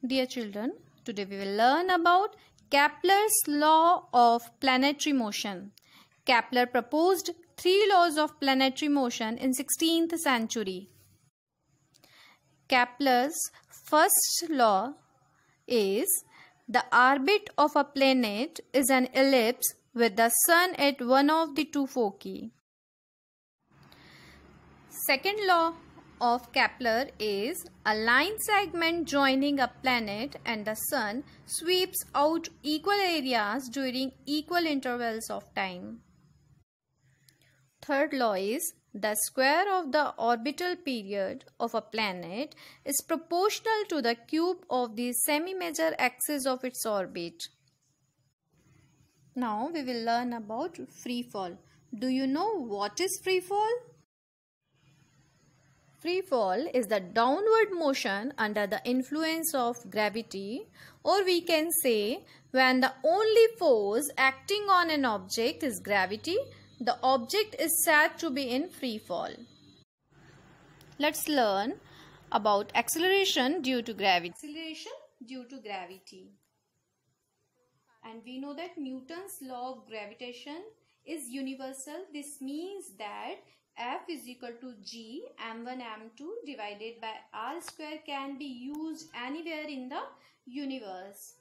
Dear children, today we will learn about Kepler's law of planetary motion. Kepler proposed 3 laws of planetary motion in 16th century. Kepler's first law is the orbit of a planet is an ellipse with the sun at one of the two foci. Second law of Kepler is a line segment joining a planet and the sun sweeps out equal areas during equal intervals of time. Third law is the square of the orbital period of a planet is proportional to the cube of the semi-major axis of its orbit. Now we will learn about free fall. Do you know what is free fall? Free fall is the downward motion under the influence of gravity, or we can say when the only force acting on an object is gravity, the object is said to be in free fall. Let's learn about acceleration due to gravity. Acceleration due to gravity. And we know that Newton's law of gravitation is universal. This means that F is equal to G m1 m2 divided by r square can be used anywhere in the universe.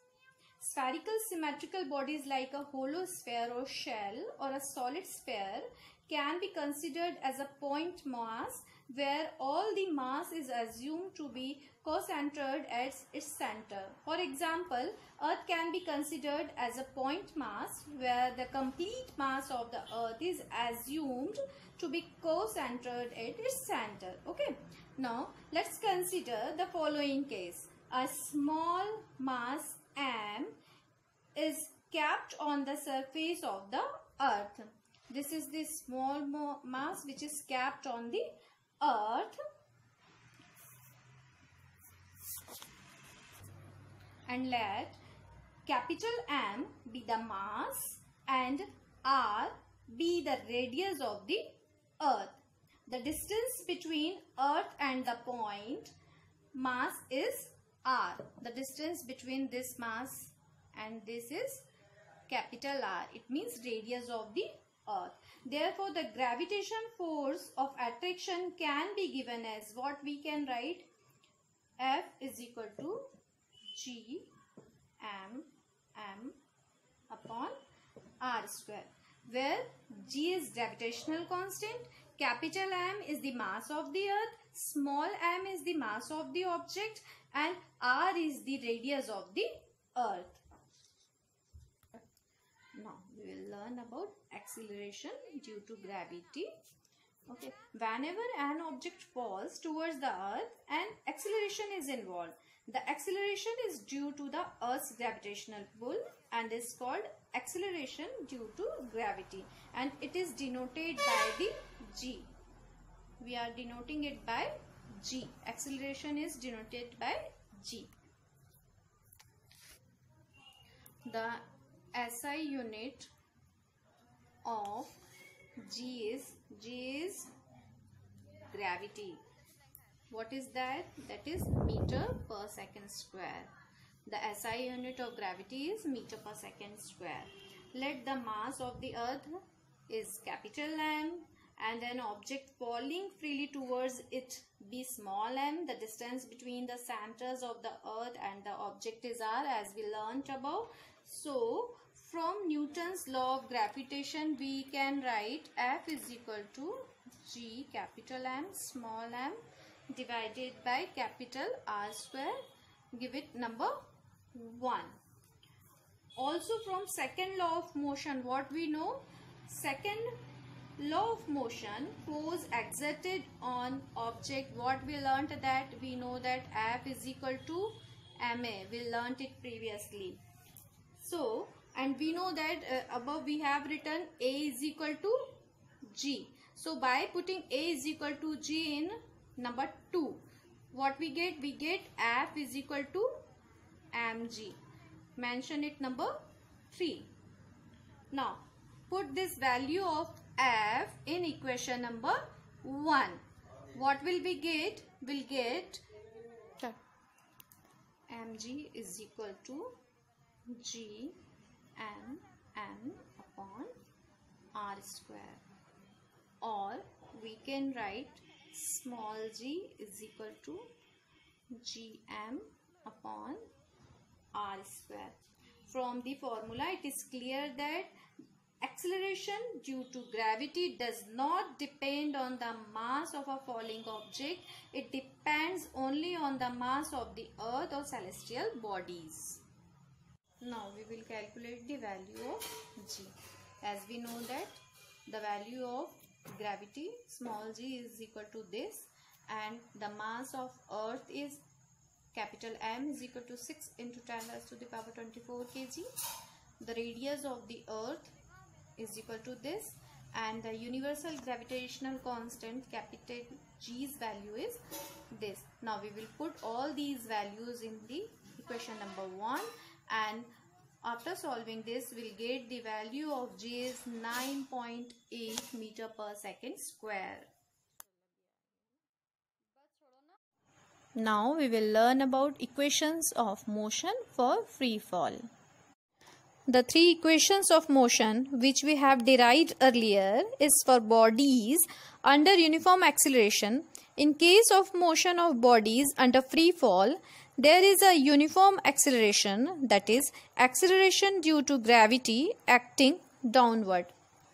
Spherical symmetrical bodies like a hollow sphere or shell or a solid sphere can be considered as a point mass where all the mass is assumed to be co-centered at its center. For example, Earth can be considered as a point mass where the complete mass of the Earth is assumed to be co-centered at its center. Okay. Now, let's consider the following case. A small mass m is kept on the surface of the Earth. This is the small mass which is kept on the Earth, and let capital M be the mass and R be the radius of the Earth. The distance between Earth and the point mass is R. The distance between this mass and this is capital R. It means radius of the Earth. Therefore, the gravitation force of attraction can be given as what we can write: F is equal to G m upon R square, where G is gravitational constant, capital M is the mass of the Earth, small m is the mass of the object, and R is the radius of the Earth. Now we will learn about acceleration due to gravity. Okay, whenever an object falls towards the Earth, an acceleration is involved. The acceleration is due to the Earth's gravitational pull and is called acceleration due to gravity, and it is denoted by the G. We are denoting it by G. Acceleration is denoted by G. The SI unit of G is gravity. What is that? That is meter per second square. The SI unit of gravity is meter per second square. Let the mass of the Earth is capital M and an object falling freely towards it be small m. The distance between the centers of the Earth and the object is R, as we learnt above. So, from Newton's law of gravitation, we can write F is equal to G capital M small m divided by capital R square. Give it number 1. Also from second law of motion, what we know? Second law of motion, force exerted on object. What we learnt that? We know that F is equal to ma. We learnt it previously. So, and we know that above we have written A is equal to G. So, by putting A is equal to G in number 2, what we get? We get F is equal to mg. Mention it number 3. Now, put this value of F in equation number 1. What will we get? We'll get mg is equal to g m n upon r square, or we can write small g is equal to gm upon r square. From the formula it is clear that acceleration due to gravity does not depend on the mass of a falling object. It depends only on the mass of the earth or celestial bodies. Now we will calculate the value of g. As we know that the value of gravity small g is equal to this, and the mass of earth is capital M is equal to 6 into 10 raised to the power 24 kg. The radius of the earth is equal to this, and the universal gravitational constant capital G's value is this. Now we will put all these values in the equation number 1, and after solving this we'll get the value of G is 9.8 meter per second square. Now we will learn about equations of motion for free fall. The three equations of motion which we have derived earlier is for bodies under uniform acceleration. In case of motion of bodies under free fall, there is a uniform acceleration, that is acceleration due to gravity acting downward.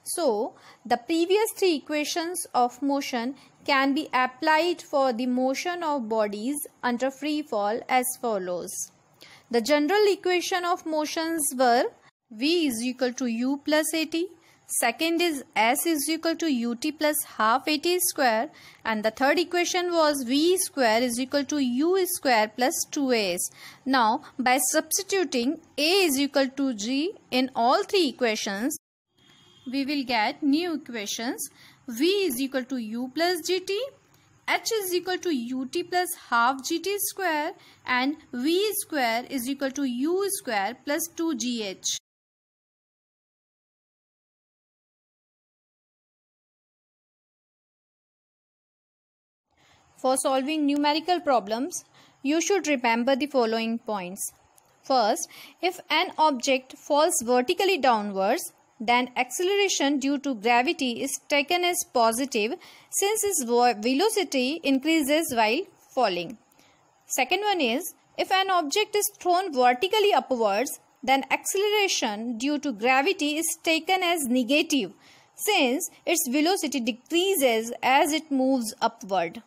So, the previous three equations of motion can be applied for the motion of bodies under free fall as follows. The general equation of motions were V is equal to U plus AT. Second is S is equal to UT plus half AT square. And the third equation was V square is equal to U square plus 2AS. Now, by substituting A is equal to G in all three equations, we will get new equations. V is equal to U plus GT, H is equal to UT plus half GT square, and V square is equal to U square plus 2GH. For solving numerical problems, you should remember the following points. First, if an object falls vertically downwards, then acceleration due to gravity is taken as positive since its velocity increases while falling. Second one is, if an object is thrown vertically upwards, then acceleration due to gravity is taken as negative since its velocity decreases as it moves upward.